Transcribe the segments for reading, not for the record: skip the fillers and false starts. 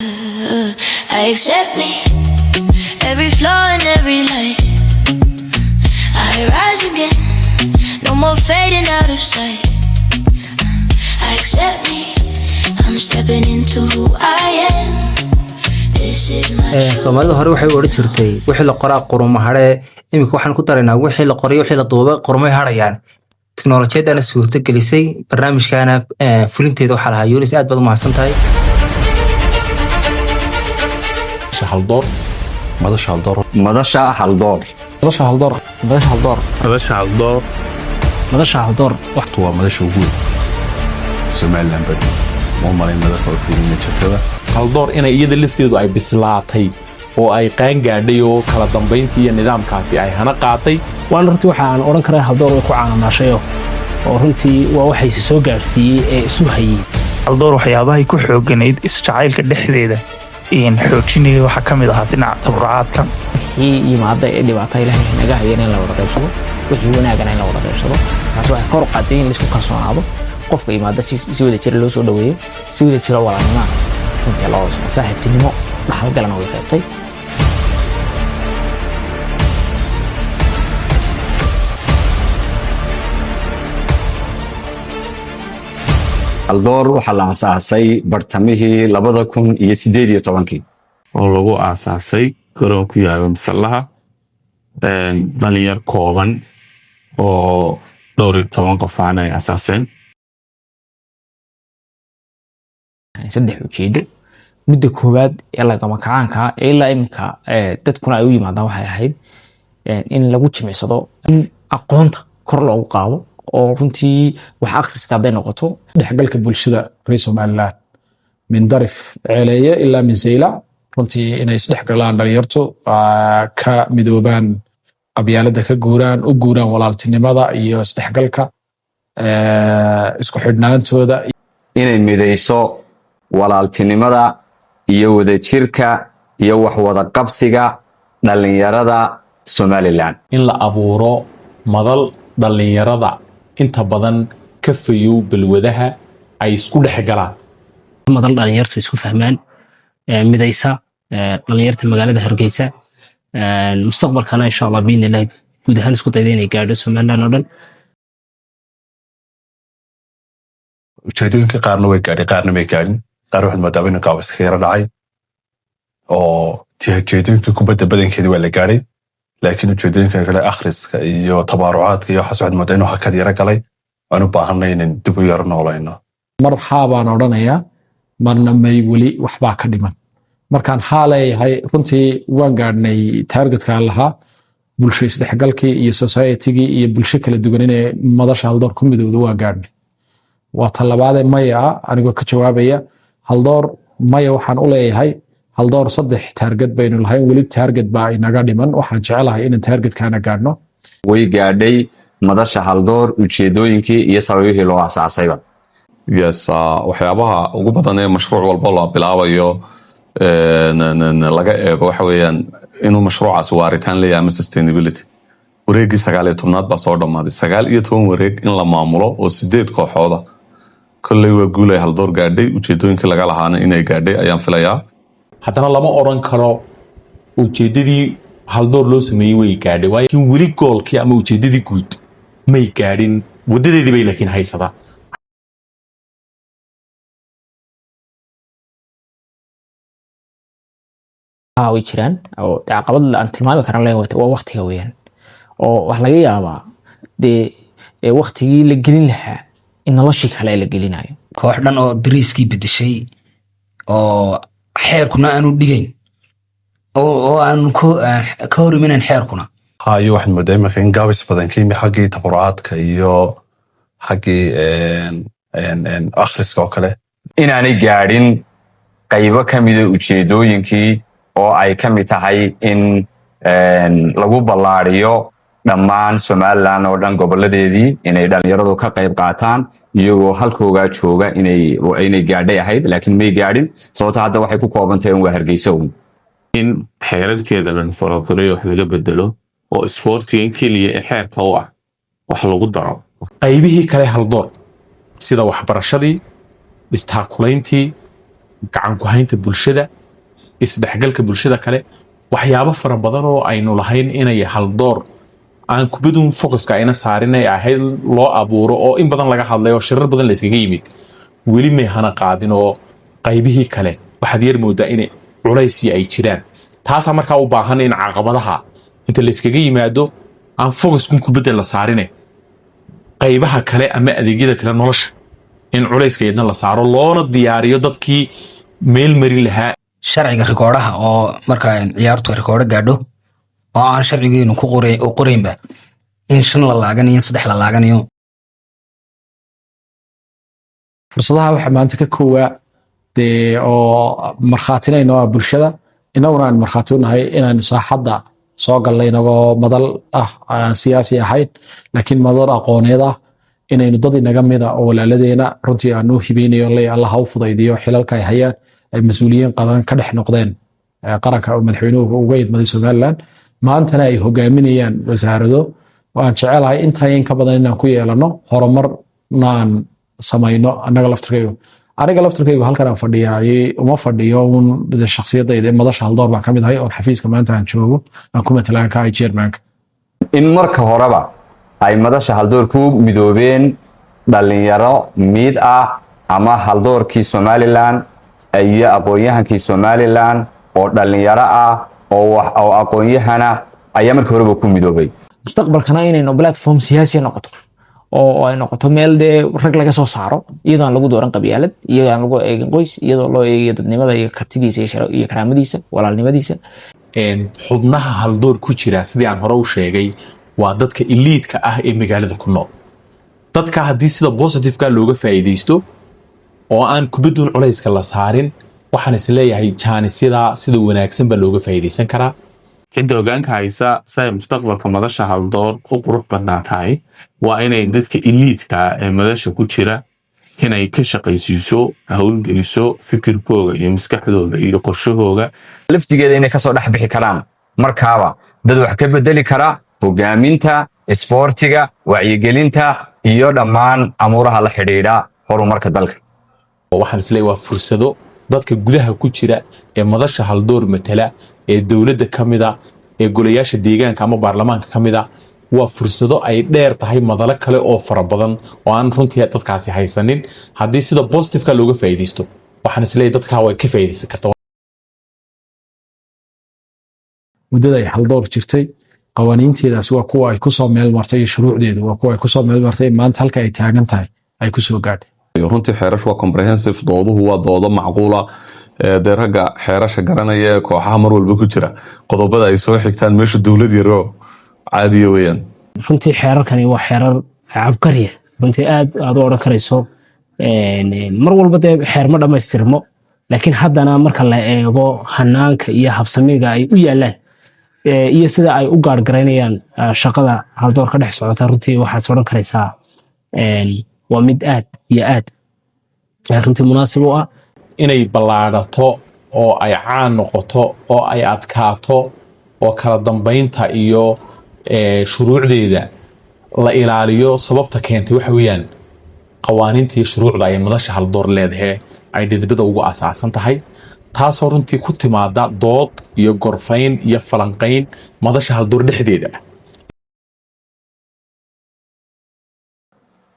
I accept me, every flaw and every light. I rise again, no more fading out of sight. I accept me, I'm stepping into who I am. This is my Soomaalida hore waxay u oran jirtay wixii la qoraa qormo hare imika waxaan ku dareynaa wixii la qoray wixii la duubay qormay harayaan teknolojiyadana suurta gelisay barnaamijkana fulinteeda waxa lahaa Yunis aad baad u mahadsantahay هالدور مدش هالدور مدشة هالدور مدش هالدور مدش هالدور مدش هالدور madasha haldoor وقت هو مدش وجود سمع لمبد مو مالين مدش وفيلم جتدا هالدور إن يد اللفتيدو أي بسلاطي oo ay qaan gaadhay oo kala dambeyntii iyo nidaamkaasi ay hana qaatay waan runtii waxaan oran karaa haldoor way ku caanaashayo oo runtii waa waxay soo gaarsiiyay ee isu hayay haldoor waxyaabaha ku xooganayd isjacaylka dhexdeeda in xoojinaya waxa kamid ah dhinaca tabarucaadka yimaada ee dhibaato ilaahay naga hayeen in la wada qaybsado wixii wanaagana in la wada qaybsado taas waxay kor u qaaday in la isku kalsoonaado qofka yimaada si wada jir loo soo dhaweeyo si wada jir walaalnimo runtii loo saaxiibtinimo dhaxal galan oo qaybtay هالدور waxaa la aasaasay bartamihii 2018 oo lagu aasaasay garoon ku yaala Masallaha dhalinyar kooban oo 12 qof ay aasaaseen saddex ujeedo midda koowaad ee laga makaanka ilaa imika dadkuna ay u yimaadaan waxay ahayd in lagu jimicsado in aqoonta kor loogu qaado oo runtii wax akhriska haday noqoto dhexgalka bulshada reer Soomaaliland min darif ceeleeye ilaa min Zeyla runtii inay isdhexgalaan dhalinyarto ka midoobaan qabyaalada ka guuraan u guuraan walaaltinimada iyo isdhexgalka isku xidhnaantooda inay midayso walaaltinimada iyo wadajirka iyo wax wada qabsiga dhalinyarada Somaliland in la abuuro madal dhalinyarada inta badan ka fayow balwadaha ay isku dhexgalaan madal dhalinyartu isku fahmaan midaysa dhalinyarta magaalada Hargeysa mustaqbalkana insha Allah biinillah guud ahaan isku dayday inay gaadho Somaliland oo dhan ujeedooyinka qaarna way gaadhay qaarna may gaadhin qaar waxaad moodaa in qaabas ka yara dhacay oo ujeedooyinka kubadda badankeeda waa la gaadhay laakiin ujeedooyinka kale akhriska iyo tabarucaadka iyo waxaas waxaad moodaa inuu hakad yara galay aan u baahanay in dib u yara noolayno mar xaabaan odhanayaa marna may weli waxbaa ka dhiman markaan xaaleeyahay runtii waan gaadhnay targetka lahaa bulsho isdhexgalkii iyo society-gii iyo bulsho kala duwan inay madasha haldoor ku midowdo waa gaadhnay waa talabaade maya anigoo ka jawaabaya haldoor maya waxaan u leeyahay haldoor saddex target baynu lahayn weli target baa inaga dhiman waxaan jecelahay in targetkana gaadhno way gaadhay madasha haldoor ujeedooyinkii iyo sababihii loo aasaasayba waxyaabaha ugu badan ee mashruuc walba la bilaabayo laga eego waxa weeyaan inuu mashruucaas waaritaan leeyahay ama sustainability wareegii 19 baa soo dhamaaday 19 wareeg in la maamulo oo 8 kooxooda kullay waa guulay haldoor gaadhay ujeedooyinkii laga lahaana inay gaadhay ayaan filayaa haddana lama oran karo ujeedadii haldoor loo sameeyay way gaadhay waayo weli goolkii ama ujeedadii guud may gaadhin wadadeedii bay laakiin haysataa way jiraan oo caqabad aan tilmaami karan leeyahay waa waqtiga weeyaan oo wax laga yaabaa waqtigii la gelin lahaa in noloshii kale la gelinayo koox dhan oo dariiskii bedeshay oo xeerkuna aanu dhigayn oo aan ka hor imanan xeerkuna hayo waxaan moodaa in gaabis badan ka yimi xaggii tabarucaadka iyo xaggii akhriska oo kale inaanay gaadhin qaybo ka mida ujeedooyinkii oo ay ka mid tahay in lagu ballaariyo dhammaan Somaliland oo dhan goboladeedii inay dhalinyaradu ka qayb qaataan iyagoo halkooga jooga inay gaadhay ahayd laakiin may gaadhin sababtoo hadda waxay ku koobantahay in waa Hargeysa in xeerarkeeda la faraqayo wax laga bedelo oo sportiga kaliya ee xeerka u ah wax lagu daro qaybihii kale haldoor sida waxbarashadii istaakulayntii gacan ku haynta bulshada, isdhexgalka bulshada kale, waxyaabo fara badan oo aynu lahayn inay haldoor aan kubadun focuska ayna saarin ay ahayd loo abuuro oo in badan laga hadlay oo shirar badan la iskaga yimid weli may hana qaadin oo qaybihii kale waxaad yar moodaa in culaysii ay jiraan. taasaa markaa u baahan in caqabadaha inta la iskaga yimaado aan focuskun kubadda la saarine qaybaha kale ama adeegyada kale nolosha in culayska yadna la saaro loona diyaariyo dadkii meel marin lahaa sharciga rikoodhaha oo marka ciyaartu rikoodho gaadho oo aan sharcigeenu ku qoraynba in 5 la laaganiyo 3 la laaganiyo. fursadaha waxaa maanta ka koowaa dee oo markhaatinayno ah bulshada inaguna aan markhaati u nahay inaanu saaxadda soo gallay inagoo madal ah aan siyaasi ahayn laakiin madal aqooneed ah inaynu dad inaga mida oo walaaladeena runtii aanu hibeynayo lay allah ha u fudaydiyo xilalka ay hayaan ay mas-uuliyiin qadan ka dhex noqdeen qaranka oo madaxweynuhu uga idmaday Somaliland maantana ay hogaaminayaan wasaarado oo aan jecelahay intaa in ka badan inaan ku yeelano horumarna aan samayno anaga laftirkaygu halkan aan fadhiyay uma fadhiyo un shakhsiyadayda madasha haldoor baan ka mid ahay oo xafiiska maanta aan joogo aan ku matalaan ka chairmanka in marka horeba ay madasha haldoor ku midoobeen dhalinyaro mid ah ama haldoorkii Somaliland iyo aqoon-yahankii Somaliland oo dhalinyaro ah oo aqoon-yahana ayaa marka horeba ku midoobay mustaqbalkana inaynu platform siyaasi noqoto oo ay noqoto meel dee rag laga soo saaro iyadoo aan lagu dooran qabyaalad iyadoo aan lagu eegin qoys iyadoo loo eegayo dadnimada iyo kartidiisa iyo karaamadiisa walaalnimadiisa. xubnaha haldoor ku jira sidii aan hore u sheegay waa dadka eliidka ah ee magaalada ku nool. dadka haddii sida positive-ka looga faa'iidaysto oo aan kubadun culayska la saarin waxaan is leeyahay jaanisyada sida wanaagsan baa looga faa'iidaysan karaa. cidda hoggaanka haysa si ay mustaqbalka madasha haldoor u qurux badnaan tahay waa inay dadka eliidka ee madasha ku jira inay ka shaqaysiiso hawlgeliso fikirkooga iyo maskaxdooda iyo qorshahooga laftigeeda inay kasoo dhex bixi karaan markaaba dad wax ka bedeli kara hogaaminta isboortiga wacyigelinta iyo dhammaan amuuraha la xidhiidha horumarka dalka. waxaan is leeyahay waa fursado dadka gudaha ku jira ee madasha haldoor matala ee dawladda ka mida ee golayaasha deegaanka ama baarlamaanka ka mida waa fursado ay dheer tahay madalo kale oo fara badan oo aan runtii dadkaasi haysanin haddii sida positive-ka looga faa'iidaysto waxaan is leeyahay dadkaa way ka faa'iidaysan kartaa. muddada ay haldoor jirtay qawaaniinteedaas waa kuwa ay kusoo meel martay iyo shuruucdeedu waa kuwa ay kusoo meel martay maanta halka ay taagan tahay ay kusoo gaadhay. runtii xeerash waa comprehensive dooduhu waa doodo macquula dee ragga xeerasha garanaya ee kooxaha mar walba ku jira qodobada ay soo xigtaan meesha dowlad yaro caadiya weeyaan. runtii xeerarkani waa xeerar cabqariya runtii aad u odhan karayso mar walba dee xeer ma dhammaystirmo laakiin haddana marka la eego hanaanka iyo habsamiga ay u yaalaan iyo sida ay u gaargaraynayaan shaqada haldoor ka dhex socota runtii waxaad odhan karaysaa waa mid aad iyo aad runtii munaasib u ah inay ballaadhato oo ay caan noqoto oo ay adkaato oo kala dambaynta iyo shuruucdeeda la ilaaliyo sababta keentay waxa weeyaan qawaaniinta iyo shuruucda ay madasha haldoor leedahay ay dhidibada ugu asaasan tahay taasoo runtii ku timaada dood iyo gorfayn iyo falanqayn madasha haldoor dhexdeeda.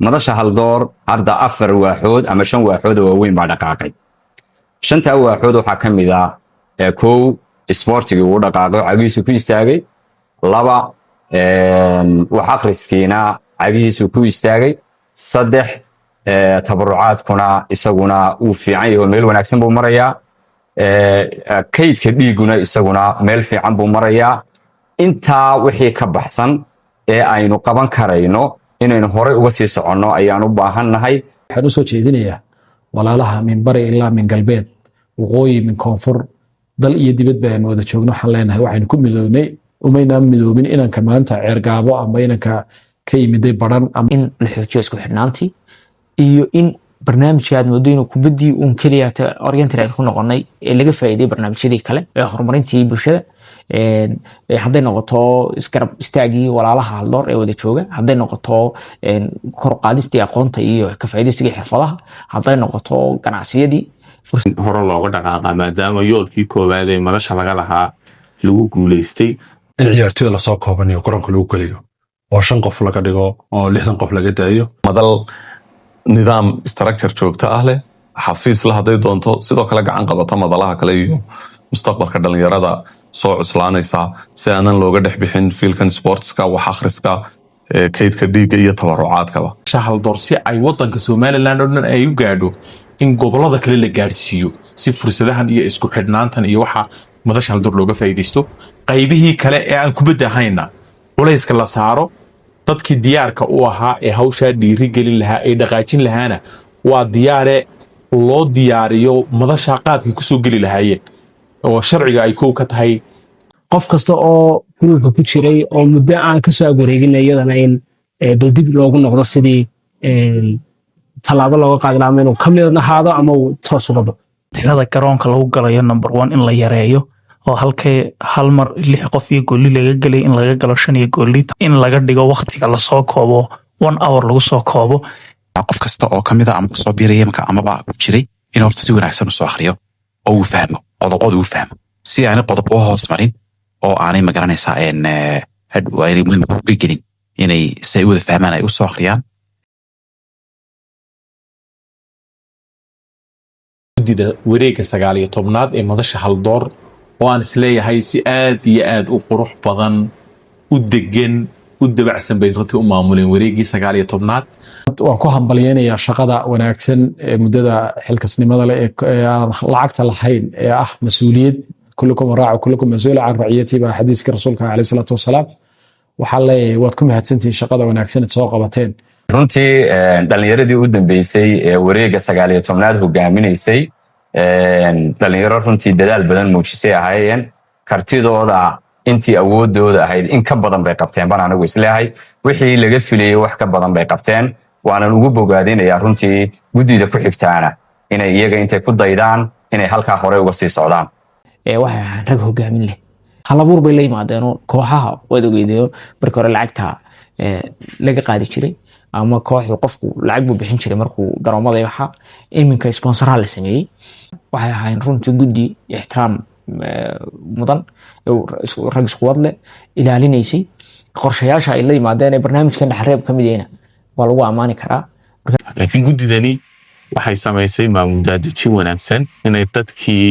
madasha haldoor arda 4 waaxood ama 5 waaxood oo waaweyn baa dhaqaaqay. 5 waaxood waxaa ka mid ah kow isboortiga uu dhaqaaqo cagihiisu ku istaagay 2 wax akhriskiina cagihiisu ku istaagay 3 tabarucaadkuna isaguna uu fiican yahay meel wanaagsan buu marayaa kaydka dhiiguna isaguna meel fiican buu marayaa intaa wixii ka baxsan ee aynu qaban karayno inaynu horey uga sii soconno ayaan u baahannahay. waxaan u soo jeedinayaa walaalaha min bari ilaa min galbeed waqooyi min koonfur dal iyo dibad baynu wada joogno waxaan leenahay waxaynu ku midoobnay umaynaan midoobin inanka maanta ceergaabo ama inanka ka yimiday baran in la xoojiyo isku xidhnaantii iyo in barnaamijka aad moodo inuu kubaddii uun keliya oriented ku noqonay ee laga faa'iiday barnaamijyadii kale ee horumarintii bulshada hadday noqoto isgarab istaagii walaalaha haldoor ee wada jooga hadday noqoto kor qaadistii aqoonta iyo ka faa'iidaysiga xirfadaha hadday noqoto ganacsiyadii hore looga dhaqaaqa maadaama yoolkii koowaad ee madasha laga lahaa lagu guulaystay in ciyaartoyda lasoo koobanayo garoonka lagu geliyo oo 5 qof laga dhigo oo 60 qof laga daayo madal nidaam structure joogto ah leh xafiis la haday doonto sidoo kale gacan qabato madalaha kale iyo mustaqbalka dhalinyarada soo cuslaanaysa si aanan looga dhex bixin fiilkan sportska wax akhriska kaydka dhiigga iyo tabarucaadkaba shahal door si ay wadanka Somaliland oo dhan ay u gaadho in gobolada kale la gaarsiiyo si fursadahan iyo isku xidhnaantan iyo waxa madasha hal door looga faa'iideysto qaybihii kale ee aan kubadda hayna culayska la saaro dadkii diyaarka u ahaa ee hawsha dhiiri gelin lahaa ee dhaqaajin lahaana waa diyaare loo diyaariyo madasha qaabkii ku soo gali lahaayeen oo sharciga ay koow ka tahay qof kasta oo gruubka ku jiray oo muddo aan ka soo wareegin iyadana in bal dib loogu noqdo sidii talaabo looga qaadi lahaa inuu ka mid ahaado ama uu toos uga baxo tirada garoonka lagu galayo number 1 in la yareeyo oo halkay hal mar 6 qof iyo gooli laga galay in laga galo 5 iyo gooli in laga dhigo waqtiga la soo koobo 1 hour lagu soo koobo qof kasta oo kamida ama kusoo biiraya marka amaba ku jiray in horta si wanaagsan u soo akhriyo oo uu fahmo qodobada uu fahmo si aanay qodob oo hoos marin oo aanay magaranaysaa in hadwayri muhiim ku gelin inay say wada fahmaan ay u soo akhriyaan gudida wareegga 19aad ee madasha hal door oo aan isleeyahay si aad iyo aad u qurux badan u degan u dabacsan bay runtii u maamuleen wareeggii 19aad waan ku hambalyeynaya shaqada wanaagsan ee muddada xilkasnimada leh ee aan lacagta lahayn ee ah mas'uuliyad kullukum raacu kullukum mas'uul can raciyati ba xadiiska rasuulka kaleey salaatu wasalaam waxa leeyahay waad ku mahadsantihiin shaqada wanaagsan ee soo qabateen runtii dhalinyaradii u dambeysay ee wareegga 19aad hogaaminaysay dhalinyaro runtii dadaal badan muujisay ahaayeen kartidooda intii awoodooda ahayd in ka badan bay qabteen baan anigu isleeyahay wixii laga filayay wax ka badan bay qabteen waanan ugu bogaadinayaa runtii gudida ku xigtaana inay iyaga intay ku daydaan inay halkaa hore uga sii socdaan waxa rag hogaamin leh halabuur bay la yimaadeen kooxaha wada geedayo markii hore lacagta laga qaadi jiray ama kooxdu qofku lacag buu bixin jiray markuu garoomada waxa iminka sponsor la sameeyay waxay ahayn runtii gudi ixtiraam mudan rag isku wad leh ilaalinaysay qorshayaasha ay la yimaadeen ee barnaamijkan dhaxreeb ka midayna waa lagu amaani karaa laakiin gudidani waxay samaysay maamuldaadajin wanaagsan inay dadkii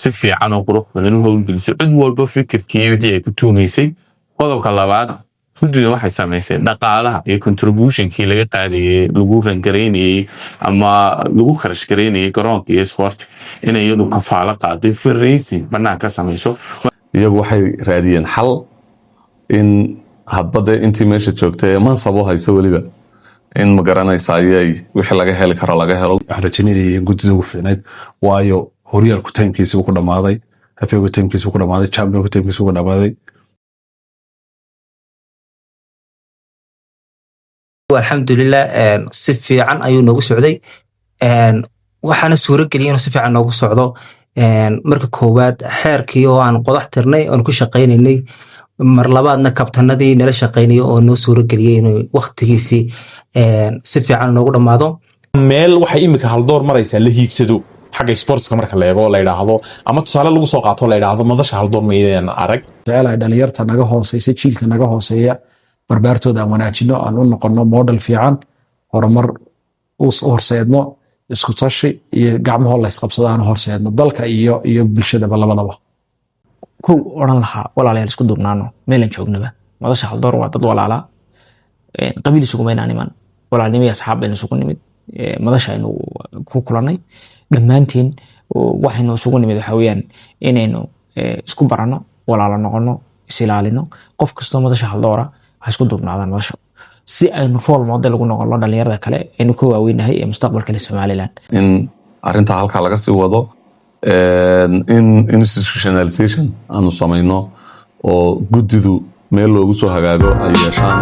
si fiican oo qurux badan u howlgelisay cid walba fikirkii wixii ay ku tuumaysay qodobka labaad gudida waxay samaysay dhaqaalaha iyo contributionkii laga qaadayay lagu rangareynayay ama lagu kharash gareynayay garoonka iyo sport inay iyadu kafaalo qaaday fundraising banaan ka samayso iyagu waxay raadiyeen xal in hadbada intii meesha joogtay mansab oo hayso waliba in ma garanaysa ayay wixii laga heli karo laga helo waxaan rajaynayaa gudida ugu fiicneed waayo horyaalku timekiisa ku dhamaaday hafeegu timekiisa ku dhamaaday championku timekiisa ku dhamaaday alxamdulilah si fiican ayuu noogu socday waxaana suuro geliyay inuu si fiican noogu socdo marka koowaad xeerkii oo aan qodax tirnay oon ku shaqaynaynay mar labaadna kabtanadii nala shaqaynay oo noo suuro geliyay inuu waqtigiisii si fiican noogu dhammaado meel waxay imika hal door maraysaa la hiigsado xagga sportska marka la eego la yiraahdo ama tusaale lagu soo qaato la yiraahdo madasha hal door meeyeen arag jecelahay dhalinyarta naga hooseysa jiilka naga hooseeya barbaartooda aan wanaajino aan u noqono model fiican horumar u horseedno isku tashi iyo gacmaha la isqabsadaan horseedno dalka iyo bulshada labadaba ku oran lahaa walaalayaal isku duubnaano meelan joognaba madasha hal door waa dad walaala qabiil isugu meynaan iman walaalnimo asxaab aynu isugu nimid madasha aynu ku kulanay dhammaantiin waxaynu isugu nimid waxa weeyaan inaynu isku barano walaalo noqono is ilaalino qof kastoo madasha hal doora isku duubnaadaan madasha si aynu role model ugu noqono dhalinyarada kale aynu ku waaweynahay ee mustaqbalka leh Somaliland in arinta halka laga sii wado in institutionalization aanu samayno oo gudidu meel loogu soo hagaago ay yeeshaan